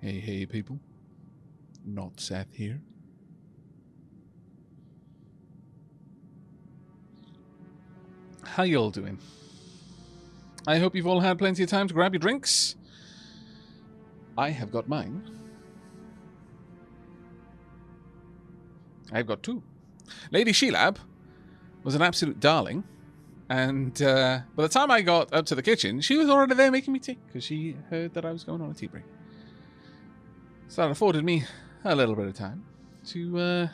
Hey, hey, people. Not Seth here. How y'all doing? I hope you've all had plenty of time to grab your drinks. I have got mine. I've got two. Lady Sheelab was an absolute darling. And by the time I got up to the kitchen, she was already there making me tea because she heard that I was going on a tea break. So that afforded me a little bit of time to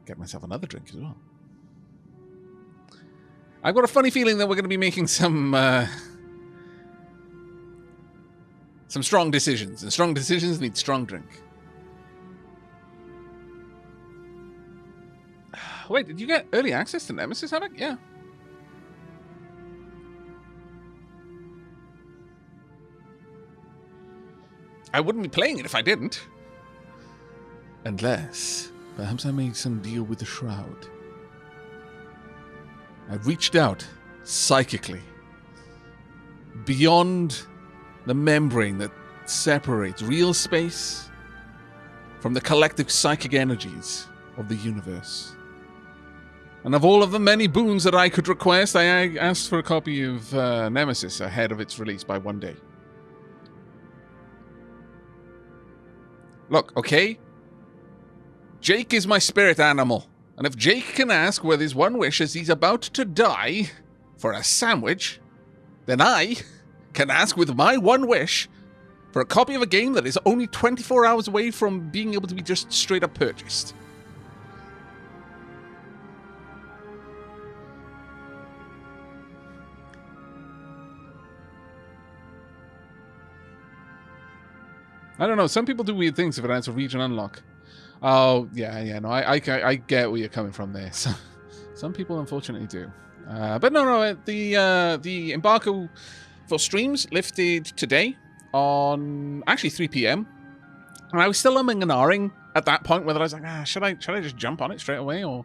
get myself another drink as well. I've got a funny feeling that we're going to be making some strong decisions, and strong decisions need strong drink. Wait, did you get early access to Nemesis, Aavak? Yeah. I wouldn't be playing it if I didn't. Unless, perhaps I made some deal with the Shroud. I reached out, psychically, beyond the membrane that separates real space from the collective psychic energies of the universe. And of all of the many boons that I could request, I asked for a copy of Nemesis ahead of its release by 1 day. Look, okay? Jake is my spirit animal. And if Jake can ask with his one wish as he's about to die for a sandwich, then I can ask with my one wish for a copy of a game that is only 24 hours away from being able to be just straight up purchased. I don't know, some people do weird things if it has a region unlock. Oh, yeah, no, I get where you're coming from there. So, some people unfortunately do. But no, the embargo for streams lifted today on actually 3 p.m. And I was still umming and ahhing at that point whether I was like, should I just jump on it straight away, or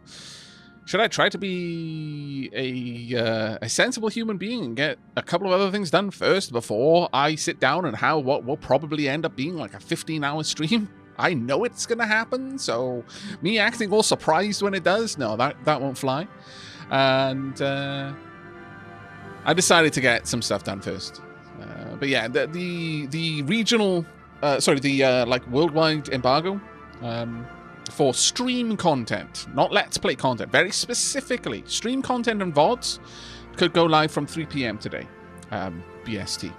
should I try to be a sensible human being and get a couple of other things done first before I sit down and have what will probably end up being like a 15-hour stream? I know it's going to happen, so me acting all surprised when it does, no, that won't fly. And I decided to get some stuff done first. But yeah, the regional, like worldwide embargo for stream content, not Let's Play content, very specifically, stream content and VODs could go live from 3 p.m. today, BST.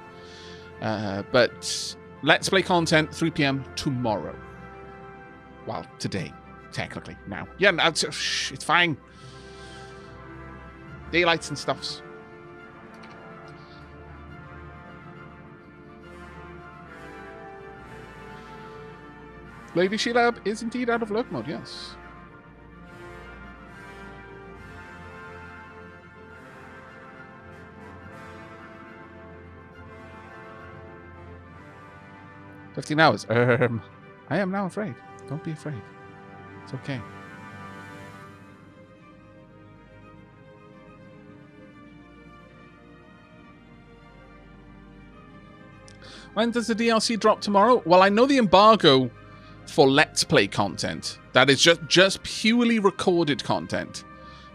But Let's Play content, 3 p.m. tomorrow. Well, today, technically, now. Yeah, it's fine. Daylights and stuffs. Lady Sheelab is indeed out of lurk mode, yes. "15 hours. I am now afraid. Don't be afraid. It's okay." When does the DLC drop tomorrow? Well, I know the embargo for Let's Play content, that is just purely recorded content,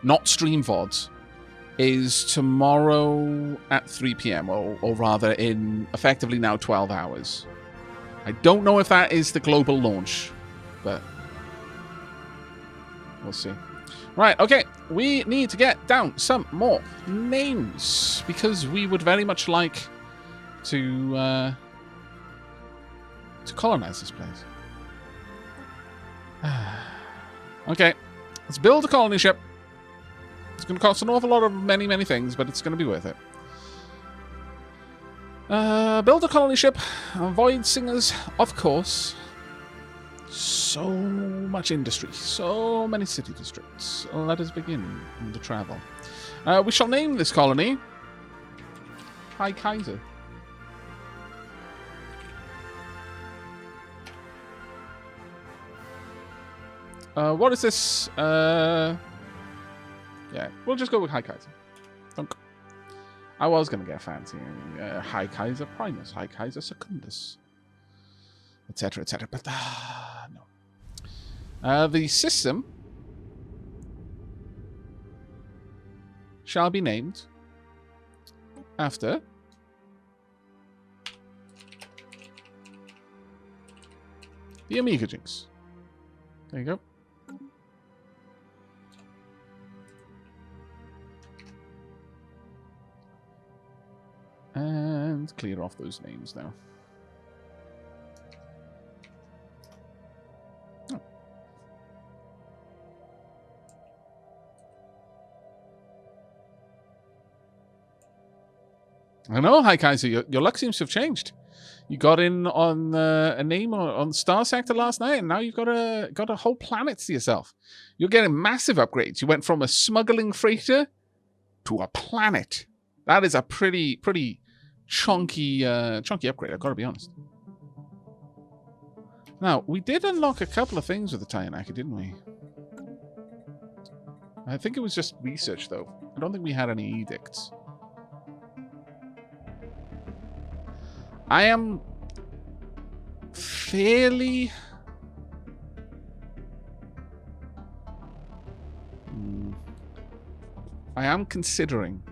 not stream VODs, is tomorrow at 3 p.m. or rather in effectively now 12 hours. I don't know if that is the global launch, but we'll see. Right, okay, we need to get down some more names because we would very much like to colonize this place. Okay, let's build a colony ship. It's going to cost an awful lot of many things, but it's going to be worth it. Build a colony ship. Void Singers, of course. So much industry. So many city districts. Let us begin the travel. We shall name this colony High Kaiser. What is this? Yeah, we'll just go with High Kaiser. Thunk. I was going to get fancy. High Kaiser Primus, High Kaiser Secundus. etc., etc. But no. The system shall be named after the Amiga Jinx. There you go. And clear off those names now. Oh. I know, Hi Kaiser, your luck seems to have changed. You got in on a name on Star Sector last night, and now you've got a whole planet to yourself. You're getting massive upgrades. You went from a smuggling freighter to a planet. That is a pretty chunky upgrade, I've got to be honest. Now, we did unlock a couple of things with the Tayanaki, didn't we? I think it was just research, though. I don't think we had any edicts. I am fairly... I am considering...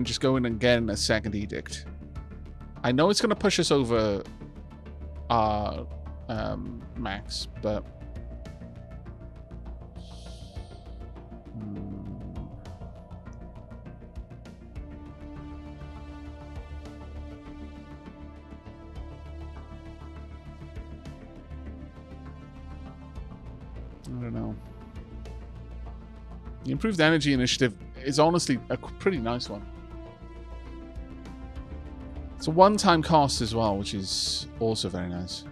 just going and getting a second edict. I know it's going to push us over our max, but... I don't know. The improved energy initiative is honestly a pretty nice one. It's a one-time cost as well, which is also very nice.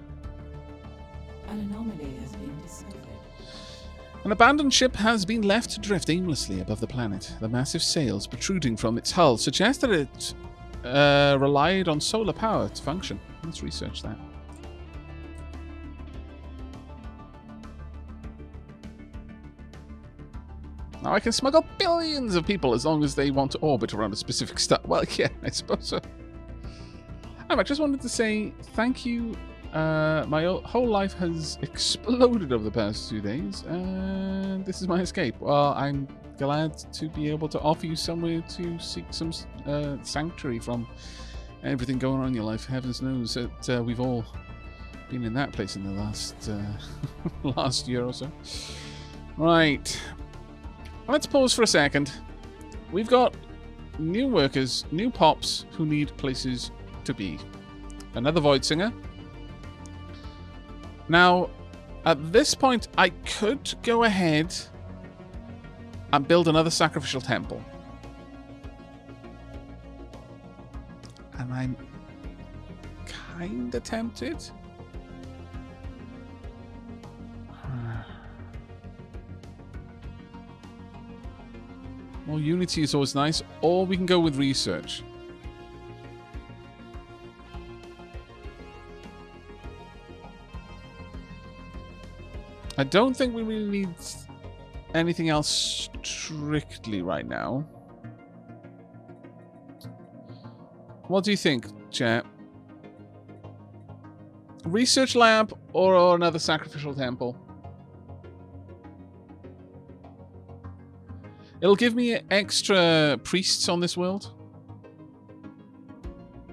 An anomaly has been discovered. An abandoned ship has been left to drift aimlessly above the planet. The massive sails protruding from its hull suggest that it relied on solar power to function. Let's research that. Now I can smuggle billions of people as long as they want to orbit around a specific star. Well, yeah, I suppose so. I just wanted to say thank you. My whole life has exploded over the past 2 days, and this is my escape. Well, I'm glad to be able to offer you somewhere to seek some sanctuary from everything going on in your life. Heavens knows that we've all been in that place in the last year or so. Right. Let's pause for a second. We've got new workers, new pops who need places to be. Another Void Singer. Now, at this point, I could go ahead and build another sacrificial temple. And I'm kind of tempted. More Unity is always nice, or we can go with research. I don't think we really need anything else strictly right now. What do you think, chat? Research lab or another sacrificial temple? It'll give me extra priests on this world.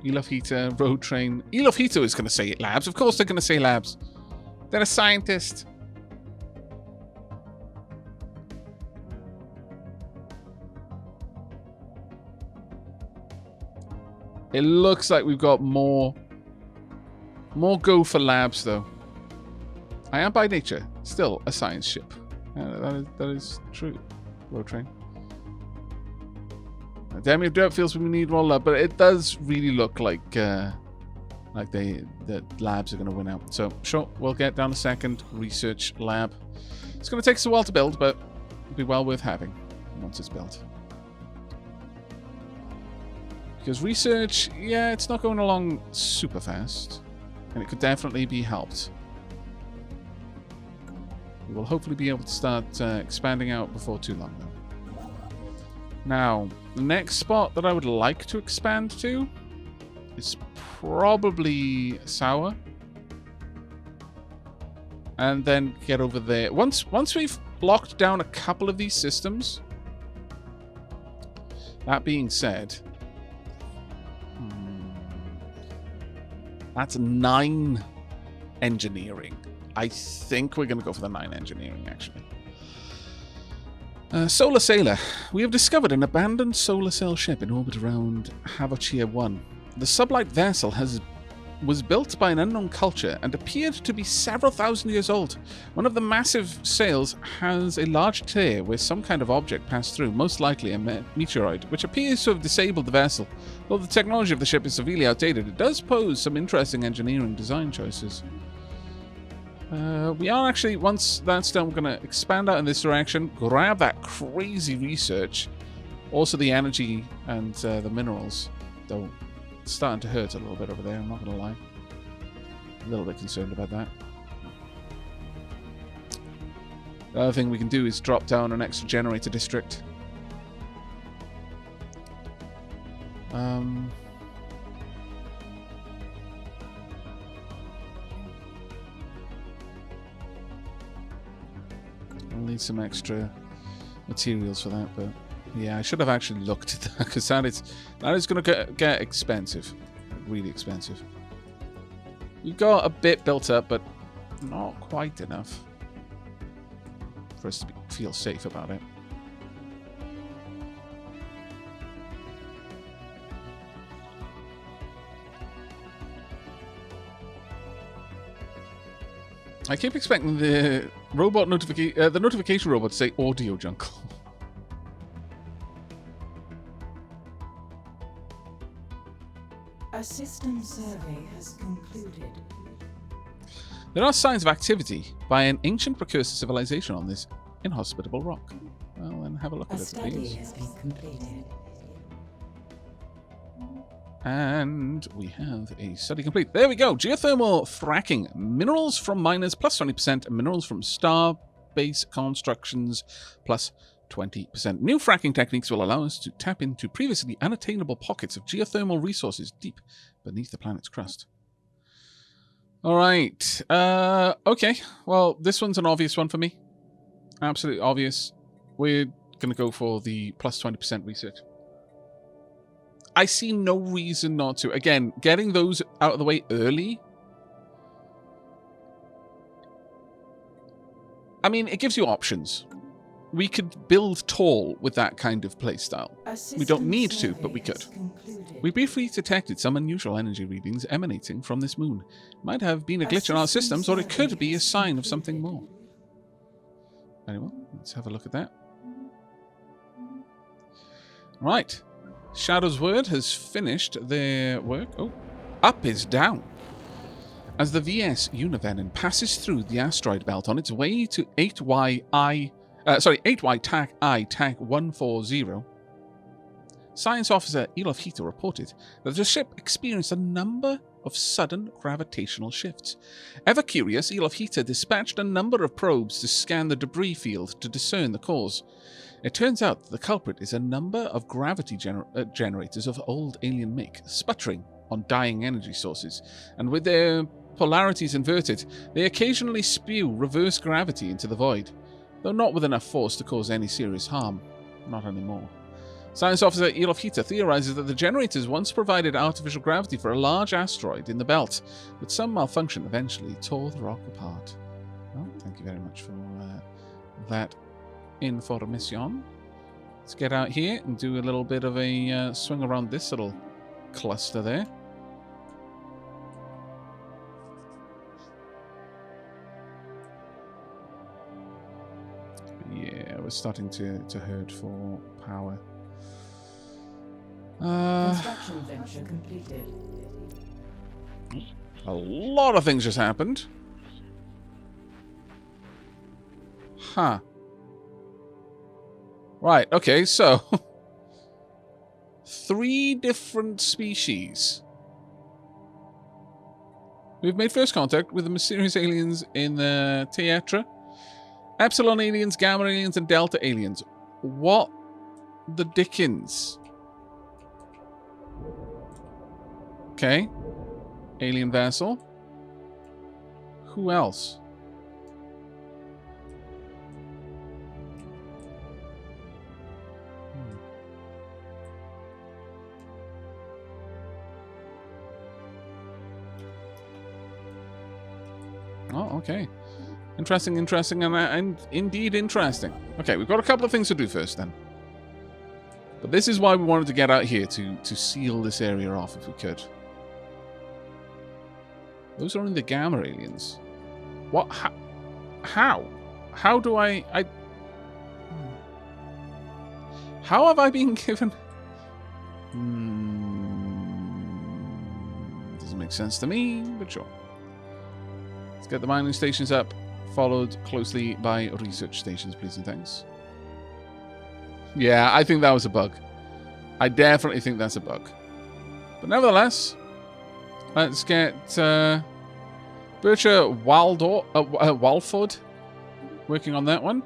Elofhita, Road Train. Elofhita is going to say labs. Of course they're going to say labs. They're a scientist. It looks like we've got more go for labs, though. I am by nature still a science ship. That is true. Road Train. Damn, if dirt feels we need more love, but it does really look like the labs are going to win out. So sure, we'll get down a second research lab. It's going to take us a while to build, but it'll be well worth having once it's built. Because research, yeah, it's not going along super fast, and it could definitely be helped. We will hopefully be able to start expanding out before too long, though. Now, the next spot that I would like to expand to is probably Sour. And then get over there. Once we've locked down a couple of these systems, that being said, that's 9 engineering. I think we're going to go for the 9 engineering, actually. Solar Sailor. We have discovered an abandoned solar cell ship in orbit around Havachia 1. The sublight vessel was built by an unknown culture and appeared to be several thousand years old. One of the massive sails has a large tear where some kind of object passed through, most likely a meteoroid, which appears to have disabled the vessel. Though the technology of the ship is severely outdated, it does pose some interesting engineering design choices. We are actually, once that's done, we're going to expand out in this direction, grab that crazy research, also the energy and the minerals, though it's starting to hurt a little bit over there, I'm not going to lie. A little bit concerned about that. The other thing we can do is drop down an extra generator district. I'll need some extra materials for that, but yeah, I should have actually looked at that, because that is going to get expensive, really expensive. We've got a bit built up, but not quite enough for us to feel safe about it. I keep expecting the robot the notification robot to say audio jungle. A system survey has concluded. There are signs of activity by an ancient precursor civilization on this inhospitable rock. Well, then have a look at it, please. A study has been completed. And we have a study complete. There we go. Geothermal fracking. Minerals from miners plus 20%, and minerals from star base constructions plus 20%. New fracking techniques will allow us to tap into previously unattainable pockets of geothermal resources deep beneath the planet's crust. All right. Okay. Well, this one's an obvious one for me. Absolutely obvious. We're going to go for the plus 20% research. I see no reason not to. Again, getting those out of the way early. I mean, it gives you options. We could build tall with that kind of playstyle. We don't need to, but we could. We briefly detected some unusual energy readings emanating from this moon. It might have been a glitch in our systems, or it could be a sign of something more. Anyway, let's have a look at that. Right. Shadow's Word has finished their work. Oh, up is down. As the VS Univenin passes through the asteroid belt on its way to 8Y TAC I TAC 140, Science Officer Elof Hita reported that the ship experienced a number of sudden gravitational shifts. Ever curious, Elof Hita dispatched a number of probes to scan the debris field to discern the cause. It turns out that the culprit is a number of gravity generators of old alien make, sputtering on dying energy sources, and with their polarities inverted, they occasionally spew reverse gravity into the void, though not with enough force to cause any serious harm. Not anymore. Science Officer Elof Hita theorizes that the generators once provided artificial gravity for a large asteroid in the belt, but some malfunction eventually tore the rock apart. Well, thank you very much for that information. Let's get out here and do a little bit of a swing around this little cluster there. Yeah, we're starting to herd for power. Construction venture completed. A lot of things just happened. Huh. Right, okay, so 3 different species. We've made first contact with the mysterious aliens in the Teatra. Epsilon aliens, Gamma aliens, and Delta aliens. What the Dickens? Okay. Alien vessel. Who else? Oh, okay. Interesting, and indeed interesting. Okay, we've got a couple of things to do first, then. But this is why we wanted to get out here, to seal this area off, if we could. Those are only the Gamma aliens. What? How? How do I... How have I been given... Doesn't make sense to me, but sure. Let's get the mining stations up, followed closely by research stations, please and thanks. Yeah, I think that was a bug. I definitely think that's a bug. But nevertheless, let's get Bircher Walford working on that one.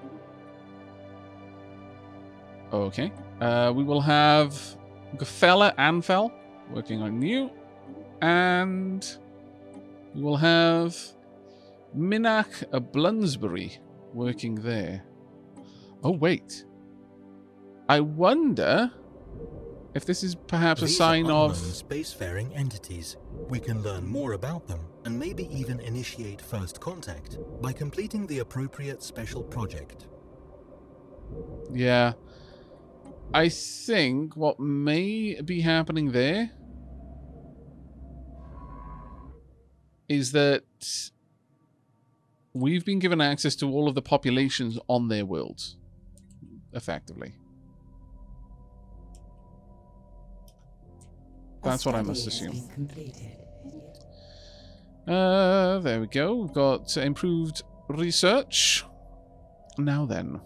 Okay. We will have Gafella Anfel working on you. And we will have Minak Blunsbury working there. Oh, wait. I wonder if this is perhaps a sign of spacefaring entities. We can learn more about them and maybe even initiate first contact by completing the appropriate special project. Yeah. I think what may be happening there is that we've been given access to all of the populations on their worlds, effectively. That's what I must assume. There we go. We've got improved research. Now then.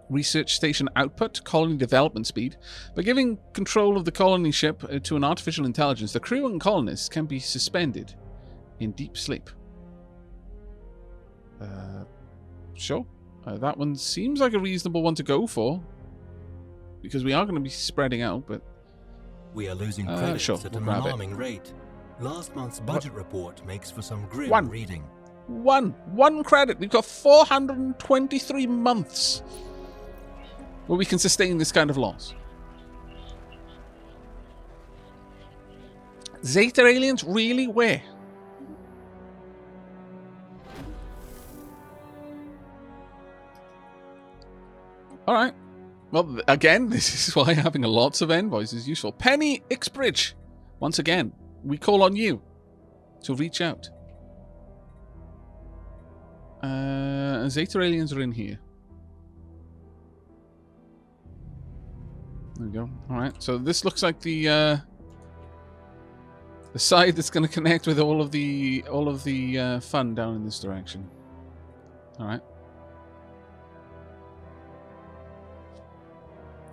Research station output, colony development speed. By giving control of the colony ship to an artificial intelligence, the crew and colonists can be suspended in deep sleep. Sure. That one seems like a reasonable one to go for. Because we are going to be spreading out, but... We are losing credits at an alarming rate. Last month's budget report makes for some grim reading. One credit. We've got 423 months where we can sustain this kind of loss. Zeta aliens? Really? Where? Alright. Well, again, this is why having lots of envoys is useful. Penny Ixbridge! Once again, we call on you to reach out. Zeta aliens are in here. There we go. Alright, so this looks like the side that's going to connect with all of the fun down in this direction. Alright.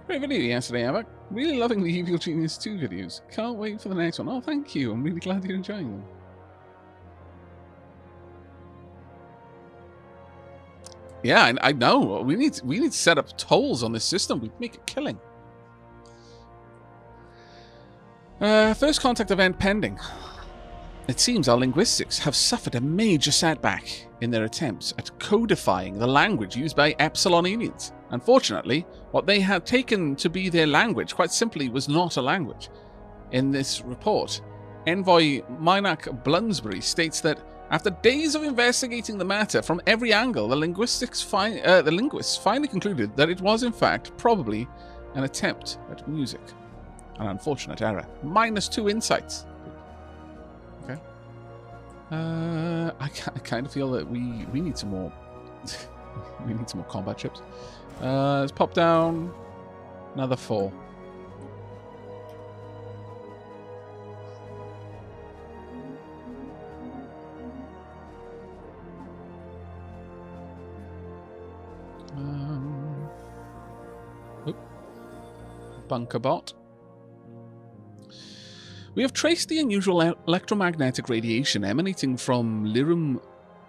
Great video yesterday, Aavak. Really loving the Evil Genius 2 videos. Can't wait for the next one. Oh, thank you. I'm really glad you're enjoying them. Yeah, I know. We need to set up tolls on this system. We'd make a killing. First contact event pending. It seems our linguistics have suffered a major setback in their attempts at codifying the language used by Epsilon aliens. Unfortunately, what they had taken to be their language quite simply was not a language. In this report, Envoy Minak Blunsbury states that after days of investigating the matter from every angle, the linguists finally concluded that it was in fact probably an attempt at music. An unfortunate error. -2 insights. Okay. I kind of feel that we need some more. We need some more combat ships. Let's pop down another 4. Bunker bot. We have traced the unusual electromagnetic radiation emanating from Lirum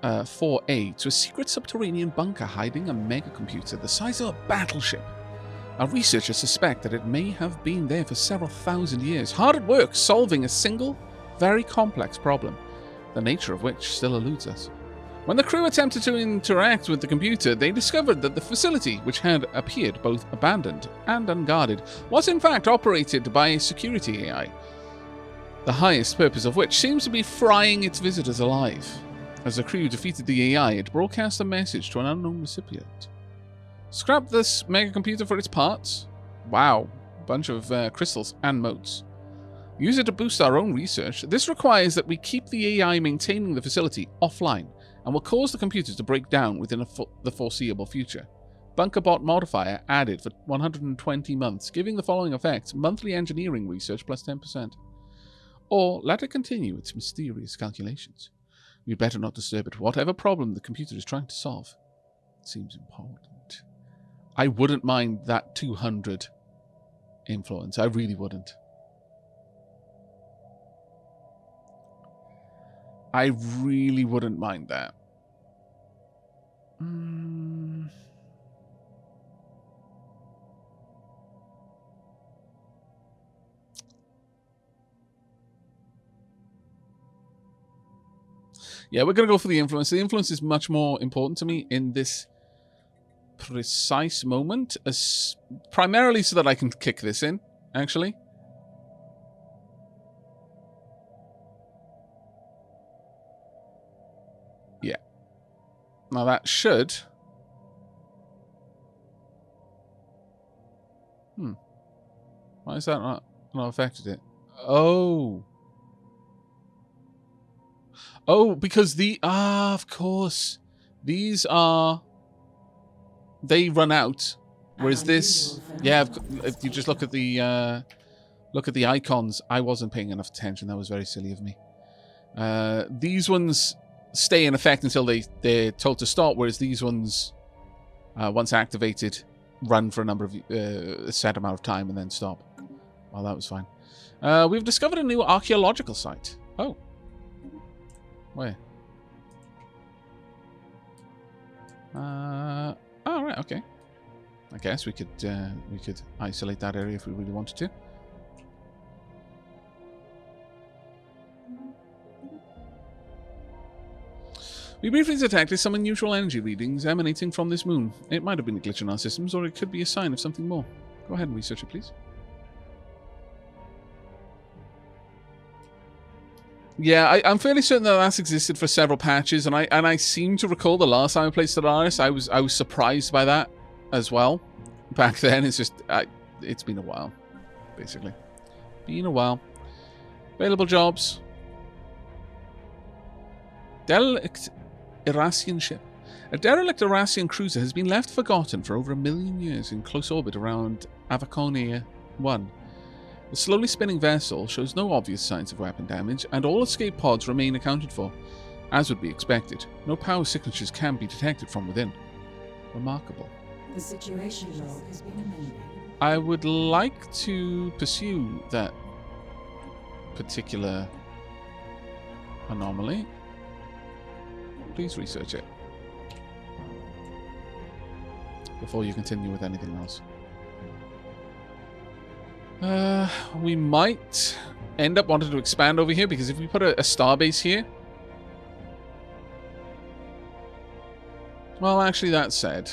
4A to a secret subterranean bunker hiding a megacomputer the size of a battleship. Our researchers suspect that it may have been there for several thousand years, hard at work solving a single, very complex problem, the nature of which still eludes us. When the crew attempted to interact with the computer, they discovered that the facility, which had appeared both abandoned and unguarded, was in fact operated by a security AI, the highest purpose of which seems to be frying its visitors alive. As the crew defeated the AI, it broadcast a message to an unknown recipient. Scrap this megacomputer for its parts? Wow, bunch of crystals and motes. Use it to boost our own research. This requires that we keep the AI maintaining the facility offline, and will cause the computer to break down within the foreseeable future. Bunkerbot modifier added for 120 months, giving the following effects: monthly engineering research plus 10%. Or let it continue its mysterious calculations. We'd better not disturb it, whatever problem the computer is trying to solve. It seems important. I wouldn't mind that 200 influence. I really wouldn't. I really wouldn't mind that. Yeah, we're going to go for the influence. The influence is much more important to me in this precise moment, primarily so that I can kick this in, actually. Yeah. Now that should... Why is that not affected it? Oh. Oh, because of course. These are... They run out. Whereas this... Yeah, if you just look at the icons, I wasn't paying enough attention. That was very silly of me. These ones stay in effect until they're told to stop, whereas these ones, once activated, run for a set amount of time and then stop. Well, that was fine. We've discovered a new archaeological site. Oh. Where? Oh, right, okay. I guess we could isolate that area if we really wanted to. We briefly detected some unusual energy readings emanating from this moon. It might have been a glitch in our systems, or it could be a sign of something more. Go ahead and research it, please. Yeah, I'm fairly certain that that's existed for several patches, and I seem to recall the last time I played Stellaris, I was surprised by that as well. Back then, it's just it's been a while, basically. Been a while. Available jobs. Derelict Irasian ship. A derelict Irasian cruiser has been left forgotten for over 1 million years in close orbit around Aavak 1. The slowly spinning vessel shows no obvious signs of weapon damage, and all escape pods remain accounted for. As would be expected, no power signatures can be detected from within. Remarkable. The situation log has been amended. I would like to pursue that particular anomaly. Please research it before you continue with anything else. We might end up wanting to expand over here, because if we put a starbase here... Well, actually, that said,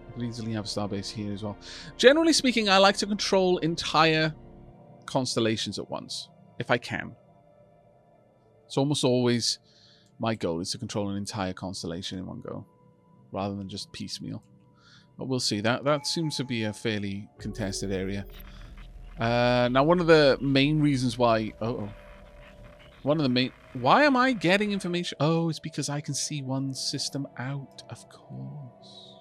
we could easily have a starbase here as well. Generally speaking, I like to control entire constellations at once, if I can. It's almost always my goal is to control an entire constellation in one go, rather than just piecemeal. But we'll see. That seems to be a fairly contested area. Now, one of the main reasons why... Why am I getting information? Oh, it's because I can see one system out, of course.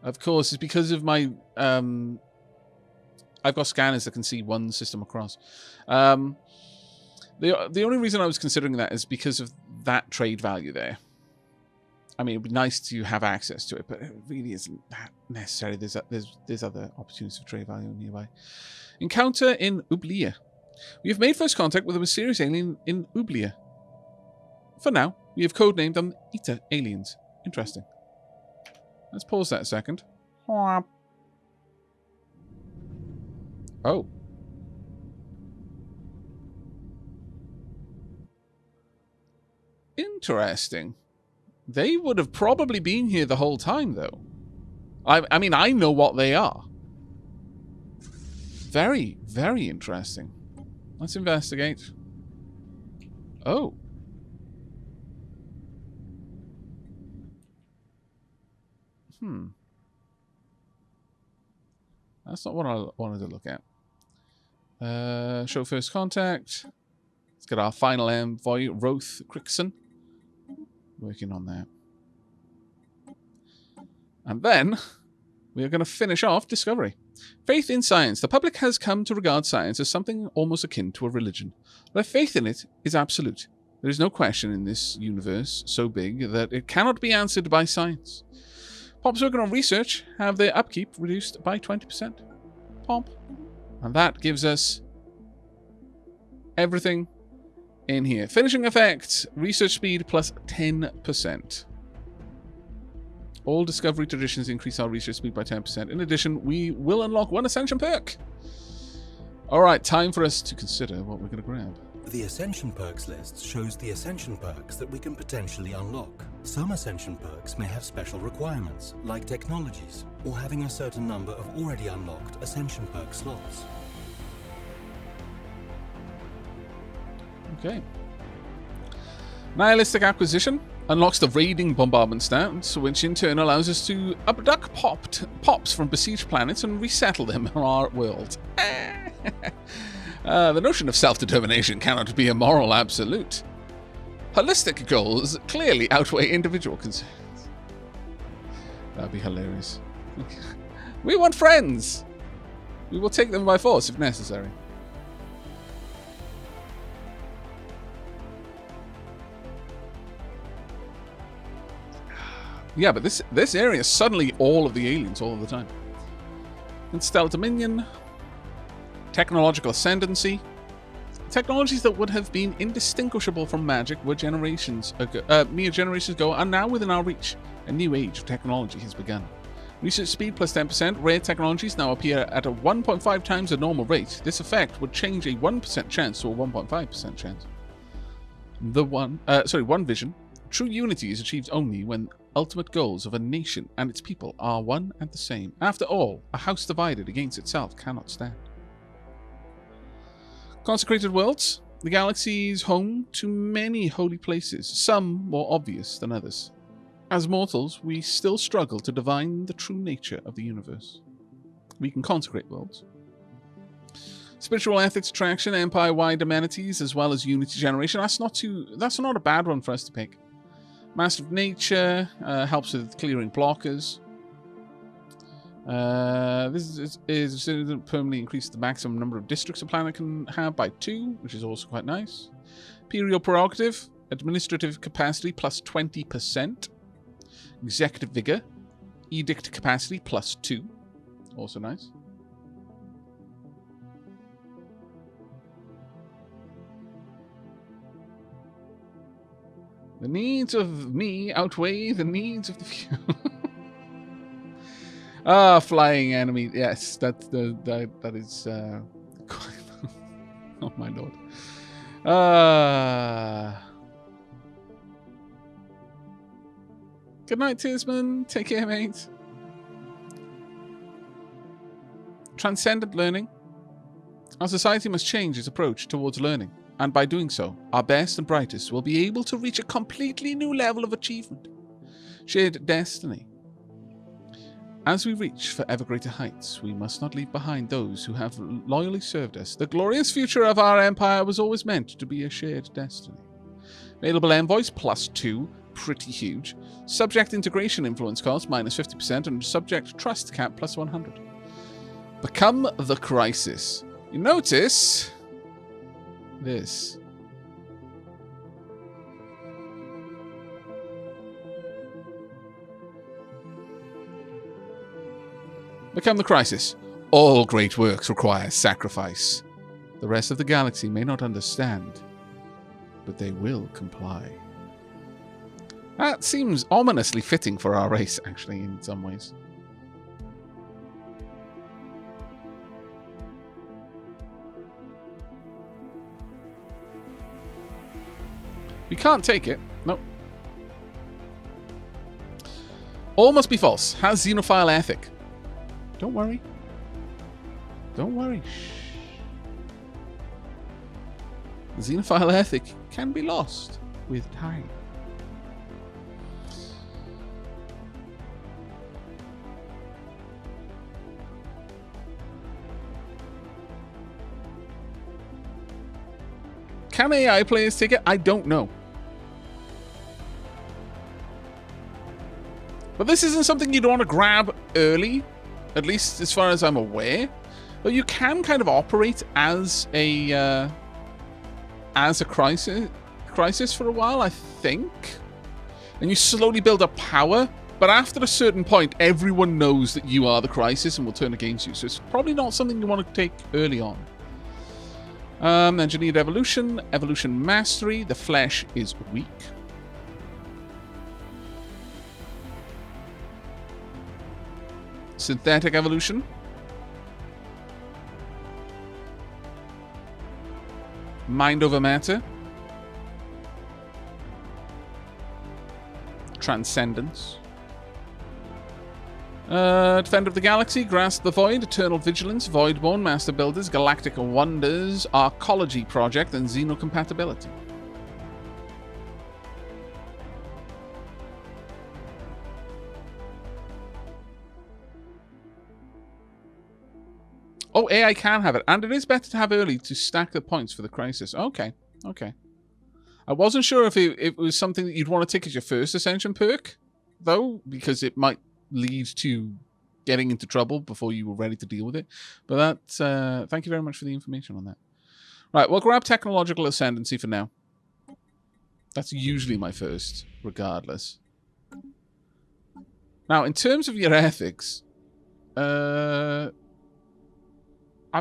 Of course, it's because of my... I've got scanners that can see one system across. The only reason I was considering that is because of that trade value there. I mean, it'd be nice to have access to it, but it really isn't that necessary. There's other opportunities for trade value nearby. Encounter in Ublia. We have made first contact with a mysterious alien in Ublia. For now, we have codenamed them Eta aliens. Interesting. Let's pause that a second. Oh. Interesting. They would have probably been here the whole time, though. I mean, I know what they are. Very, very interesting. Let's investigate. Oh. That's not what I wanted to look at. Show first contact. Let's get our final envoy, Roth Crickson. Working on that. And then we are going to finish off Discovery. Faith in science. The public has come to regard science as something almost akin to a religion. Their faith in it is absolute. There is no question in this universe so big that it cannot be answered by science. Pops working on research have their upkeep reduced by 20%. Pomp. And that gives us everything in here. Finishing effects, research speed plus 10%. All discovery traditions increase our research speed by 10%. In addition, we will unlock one ascension perk. Alright, time for us to consider what we're going to grab. The Ascension Perks list shows the Ascension Perks that we can potentially unlock. Some Ascension Perks may have special requirements, like technologies, or having a certain number of already unlocked Ascension Perk slots. Okay. Nihilistic Acquisition unlocks the Raiding Bombardment stats, which in turn allows us to abduct pops from besieged planets and resettle them in our world. The notion of self-determination cannot be a moral absolute. Holistic goals clearly outweigh individual concerns. That'd be hilarious. We want friends! We will take them by force if necessary. Yeah, but this area is suddenly all of the aliens all of the time. And Stellar Dominion. Technological ascendancy. Technologies that would have been indistinguishable from magic were generations ago, mere generations ago are now within our reach. A new age of technology has begun. Research speed plus 10%. Rare technologies now appear at a 1.5 times the normal rate. This effect would change a 1% chance to a 1.5% chance. One vision. True unity is achieved only when ultimate goals of a nation and its people are one and the same. After all, a house divided against itself cannot stand. Consecrated worlds. The galaxy is home to many holy places, some more obvious than others. As mortals, we still struggle to divine the true nature of the universe. We can consecrate worlds. Spiritual ethics attraction, empire-wide amenities, as well as unity generation. That's not a bad one for us to pick. Master of Nature helps with clearing blockers. This is permanently increase the maximum number of districts a planet can have by 2, which is also quite nice. Imperial Prerogative, administrative capacity plus 20%. Executive Vigor, edict capacity plus 2, also nice. The needs of me outweigh the needs of the few. Flying enemy. Yes, that is. Oh my lord. Good night, Tisman. Take care, mate. Transcendent learning. Our society must change its approach towards learning, and by doing so, our best and brightest will be able to reach a completely new level of achievement. Shared destiny. As we reach for ever greater heights, we must not leave behind those who have loyally served us. The glorious future of our empire was always meant to be a shared destiny. Available envoys plus 2, pretty huge. Subject integration influence cost minus 50%, and subject trust cap plus 100. Become the crisis. You notice this. Become the crisis. All great works require sacrifice. The rest of the galaxy may not understand, but they will comply. That seems ominously fitting for our race, actually, in some ways. We can't take it. Nope. All must be false. Has xenophile ethic. Don't worry. Don't worry. Shh. Xenophile ethic can be lost with time. Can AI players take it? I don't know. But this isn't something you'd want to grab early, at least as far as I'm aware. But you can kind of operate as a crisis for a while, I think. And you slowly build up power. But after a certain point, everyone knows that you are the crisis and will turn against you. So it's probably not something you want to take early on. Engineered evolution, evolution mastery. The flesh is weak. Synthetic evolution. Mind over matter. Transcendence. Defender of the Galaxy, Grasp the Void, Eternal Vigilance, Voidborn, Master Builders, Galactic Wonders, Arcology Project, and Xenocompatibility. Oh, AI can have it, and it is better to have early to stack the points for the crisis. Okay, okay. I wasn't sure if it was something that you'd want to take as your first Ascension perk, though, because it might lead to getting into trouble before you were ready to deal with it. But that, thank you very much for the information on that. Right, we'll grab Technological Ascendancy for now. That's usually my first, regardless. Now, in terms of your ethics, I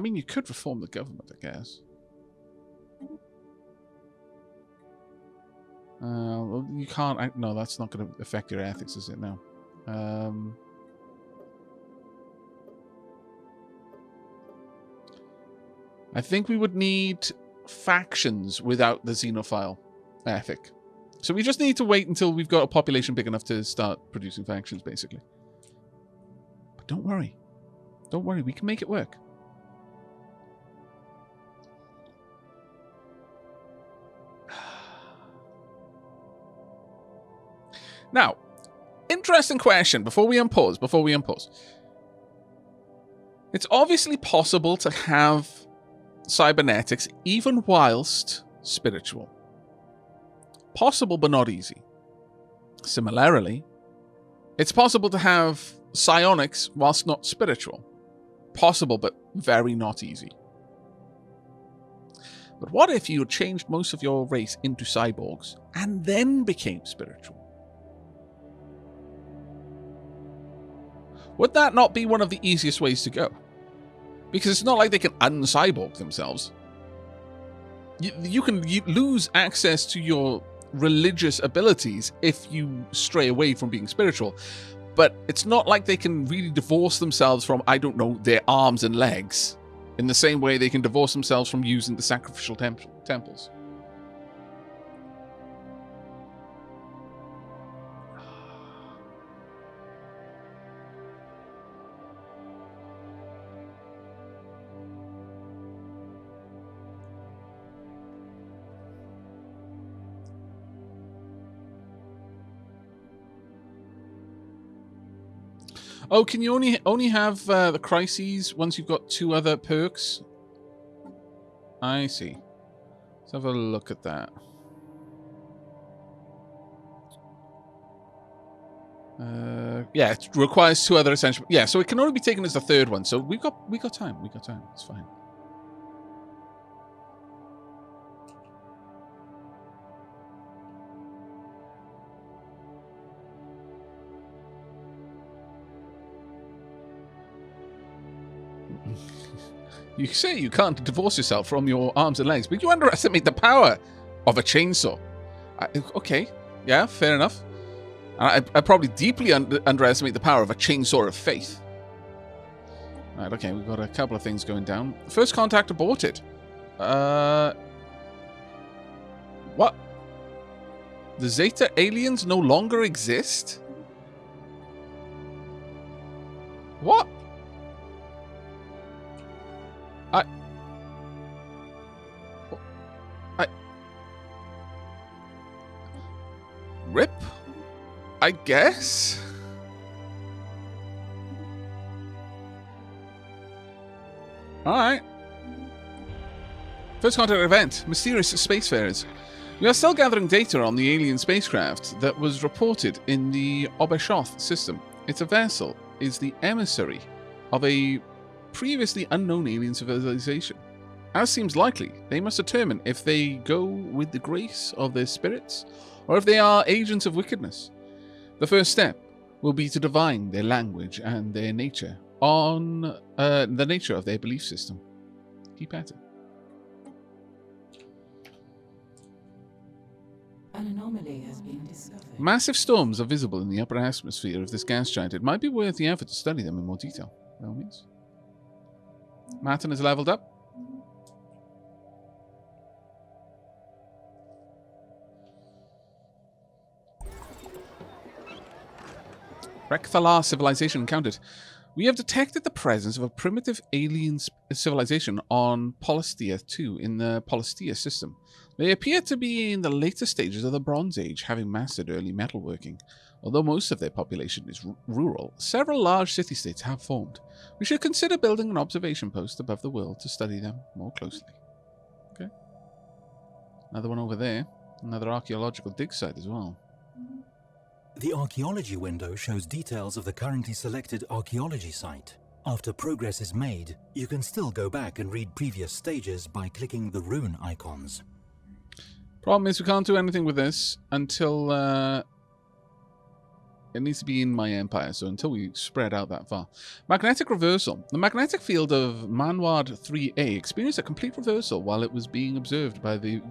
mean, you could reform the government, I guess. Well, you can't... No, that's not going to affect your ethics, is it? No. I think we would need factions without the xenophile ethic. So we just need to wait until we've got a population big enough to start producing factions, basically. But don't worry. Don't worry, we can make it work. Now, interesting question before we unpause. It's obviously possible to have cybernetics even whilst spiritual. Possible, but not easy. Similarly, it's possible to have psionics whilst not spiritual. Possible, but very not easy. But what if you had changed most of your race into cyborgs and then became spiritual? Would that not be one of the easiest ways to go? Because it's not like they can uncyborg themselves. You can lose access to your religious abilities if you stray away from being spiritual. But it's not like they can really divorce themselves from, I don't know, their arms and legs. In the same way they can divorce themselves from using the sacrificial temples. Oh, can you only have the crises once you've got 2 other perks? I see. Let's have a look at that. Yeah, it requires 2 other essential. Yeah, so it can only be taken as the 3rd one. So we got time. We got time. It's fine. You say you can't divorce yourself from your arms and legs, but you underestimate the power of a chainsaw. Okay, yeah, fair enough. I probably deeply underestimate the power of a chainsaw of faith. Right, okay, we've got a couple of things going down. First contact aborted. What? The Zeta aliens no longer exist? What? RIP? I guess? Alright. First contact event. Mysterious spacefarers. We are still gathering data on the alien spacecraft that was reported in the Obeshoth system. Its vessel is the emissary of a previously unknown alien civilization. As seems likely, they must determine if they go with the grace of their spirits or if they are agents of wickedness. The first step will be to divine their language and their nature on the nature of their belief system. Keep at it. An anomaly has been discovered. Massive storms are visible in the upper atmosphere of this gas giant. It might be worth the effort to study them in more detail. By all means. Martin is leveled up. Rekthalar civilization encountered. We have detected the presence of a primitive alien civilization on Polystia 2 in the Polystia system. They appear to be in the later stages of the Bronze Age, having mastered early metalworking. Although most of their population is rural, several large city-states have formed. We should consider building an observation post above the world to study them more closely. Okay. Another one over there. Another archaeological dig site as well. The archaeology window shows details of the currently selected archaeology site. After progress is made, you can still go back and read previous stages by clicking the rune icons. Problem is we can't do anything with this until it needs to be in my empire, so until we spread out that far. Magnetic reversal. The magnetic field of Manward 3A experienced a complete reversal while it was being observed by the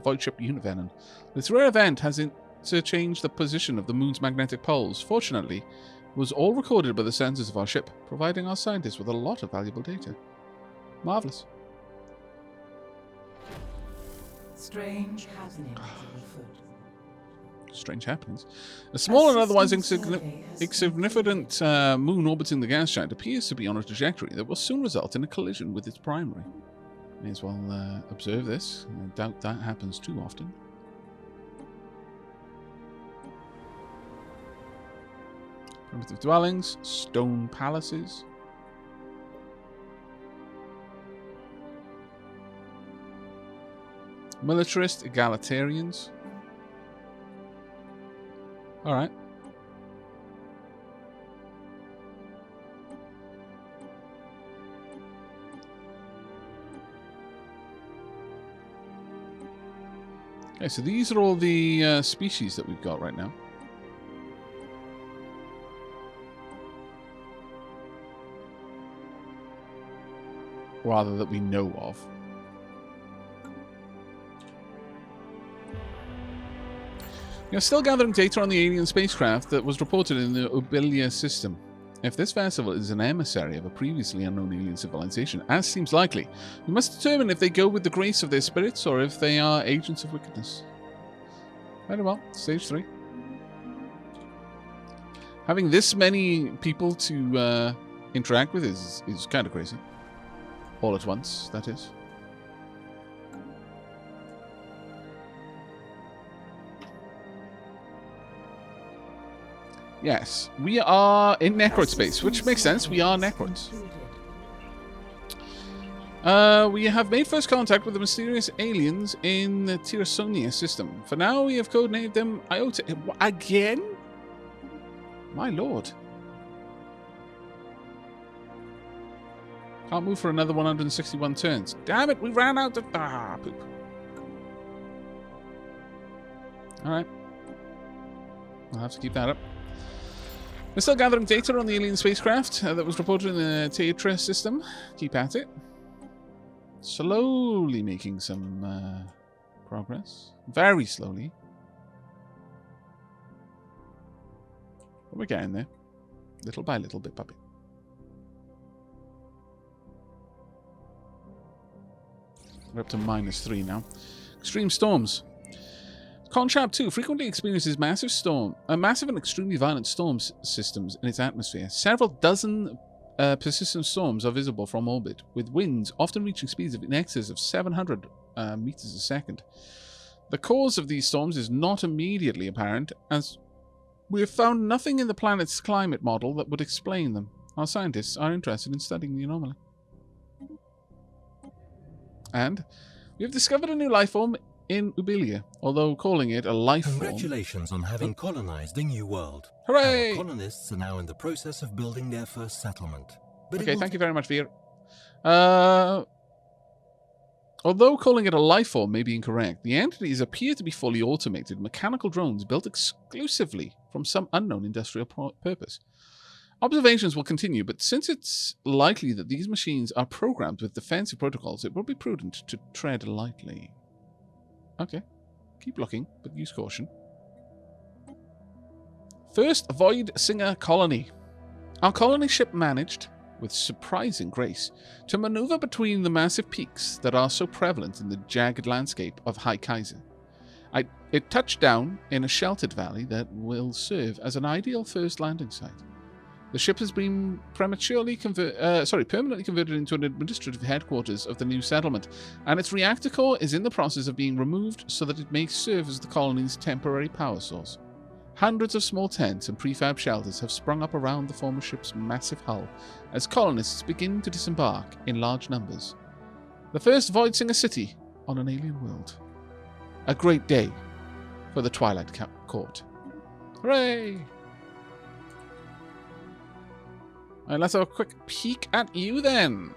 void ship Univenon. This rare event has to change the position of the moon's magnetic poles. Fortunately, it was all recorded by the sensors of our ship, providing our scientists with a lot of valuable data. Marvelous. Strange happenings afoot. Strange happenings. A small and otherwise insignificant moon orbiting the gas giant appears to be on a trajectory that will soon result in a collision with its primary. May as well observe this. I doubt that happens too often. Primitive dwellings, stone palaces. Militarist egalitarians. Alright. Okay, so these are all the species that we've got right now. Rather that we know of. We are still gathering data on the alien spacecraft that was reported in the Obelia system. If this vessel is an emissary of a previously unknown alien civilization, as seems likely, we must determine if they go with the grace of their spirits or if they are agents of wickedness. Very well, stage 3. Having this many people to interact with is kind of crazy. All at once, that is. Yes, we are in Necroid space, which makes sense. We are Necroids. We have made first contact with the mysterious aliens in the Tirasonia system. For now, we have codenamed them Iota. Again? My lord. Can't move for another 161 turns. Damn it, we ran out of... Ah, poop. Alright. I'll have to keep that up. We're still gathering data on the alien spacecraft that was reported in the Tetra system. Keep at it. Slowly making some progress. Very slowly. But we're getting there. Little by little bit, puppy. We're up to -3 now. Extreme storms. Conchab 2 frequently experiences massive and extremely violent storm systems in its atmosphere. Several dozen persistent storms are visible from orbit, with winds often reaching speeds in excess of 700 meters a second. The cause of these storms is not immediately apparent, as we have found nothing in the planet's climate model that would explain them. Our scientists are interested in studying the anomaly. And we have discovered a new life form in Ubilia, although calling it a life form... Congratulations on having colonized a new world. Hooray! Our colonists are now in the process of building their first settlement. But Okay, thank you very much, Veer. Although calling it a life form may be incorrect, the entities appear to be fully automated mechanical drones built exclusively from some unknown industrial purpose. Observations will continue, but since it's likely that these machines are programmed with defensive protocols, it will be prudent to tread lightly. Okay. Keep looking, but use caution. First Void Singer Colony. Our colony ship managed, with surprising grace, to maneuver between the massive peaks that are so prevalent in the jagged landscape of High Kaiser. It touched down in a sheltered valley that will serve as an ideal first landing site. The ship has been permanently converted into an administrative headquarters of the new settlement, and its reactor core is in the process of being removed so that it may serve as the colony's temporary power source. Hundreds of small tents and prefab shelters have sprung up around the former ship's massive hull as colonists begin to disembark in large numbers. The first Voidsinger city on an alien world. A great day for the Twilight Court. Hooray! Alright, let's have a quick peek at you then.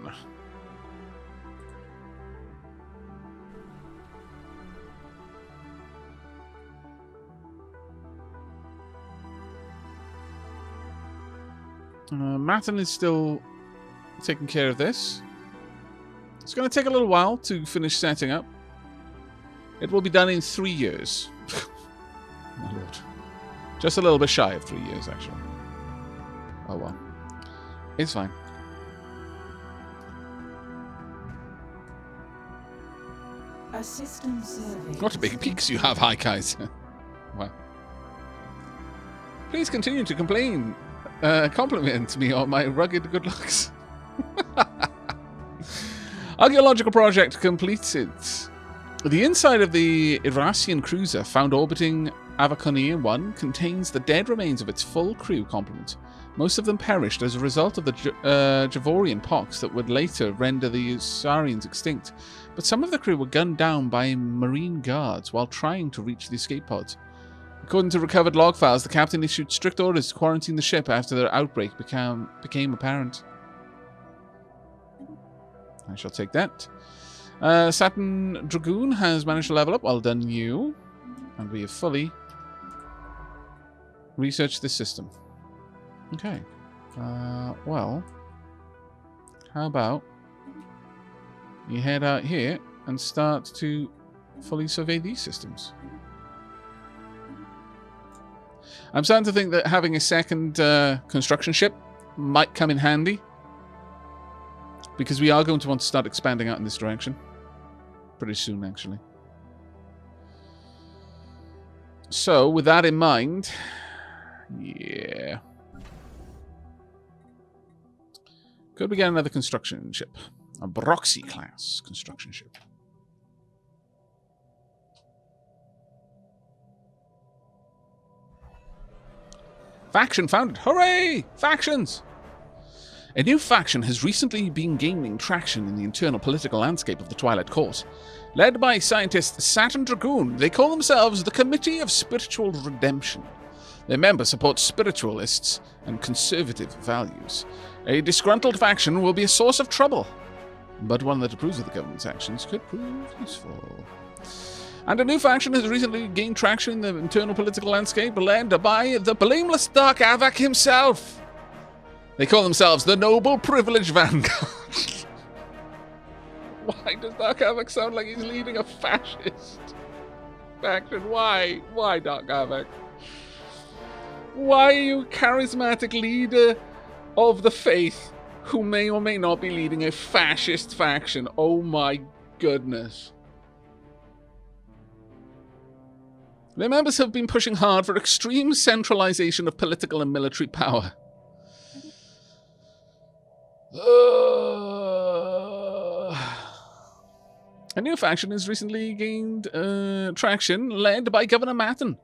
Matten is still taking care of this. It's going to take a little while to finish setting up. It will be done in 3 years. My lord. Just a little bit shy of 3 years, actually. Oh well. It's fine. A system survey. What big peaks you have, High Kaiser. Wow. Please continue to compliment me on my rugged good looks. Archaeological project completed. The inside of the Irasian cruiser found orbiting Aavak 1 contains the dead remains of its full crew complement. Most of them perished as a result of the Javorian pox that would later render the Usarians extinct, but some of the crew were gunned down by marine guards while trying to reach the escape pods. According to recovered log files, the captain issued strict orders to quarantine the ship after their outbreak became apparent. I shall take that. Saturn Dragoon has managed to level up. Well done, you. And we have fully researched this system. Okay. Well, how about you head out here and start to fully survey these systems? I'm starting to think that having a second construction ship might come in handy, because we are going to want to start expanding out in this direction pretty soon, actually. So, with that in mind, yeah. Could we get another construction ship? A Broxy-class construction ship. Faction founded! Hooray! Factions! A new faction has recently been gaining traction in the internal political landscape of the Twilight Court. Led by scientist Saturn Dragoon, they call themselves the Committee of Spiritual Redemption. Their members support spiritualists and conservative values. A disgruntled faction will be a source of trouble, but one that approves of the government's actions could prove useful. And a new faction has recently gained traction in the internal political landscape, led by the blameless Dark Aavak himself. They call themselves the Noble Privilege Vanguard. Why does Dark Aavak sound like he's leading a fascist faction? Why? Why, Dark Aavak? Why are you a charismatic leader of the faith who may or may not be leading a fascist faction? Oh my goodness. Their members have been pushing hard for extreme centralization of political and military power. A new faction has recently gained traction, led by Governor Matten.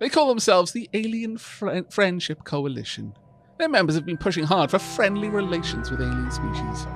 They call themselves the Alien Friendship Coalition. Their members have been pushing hard for friendly relations with alien species.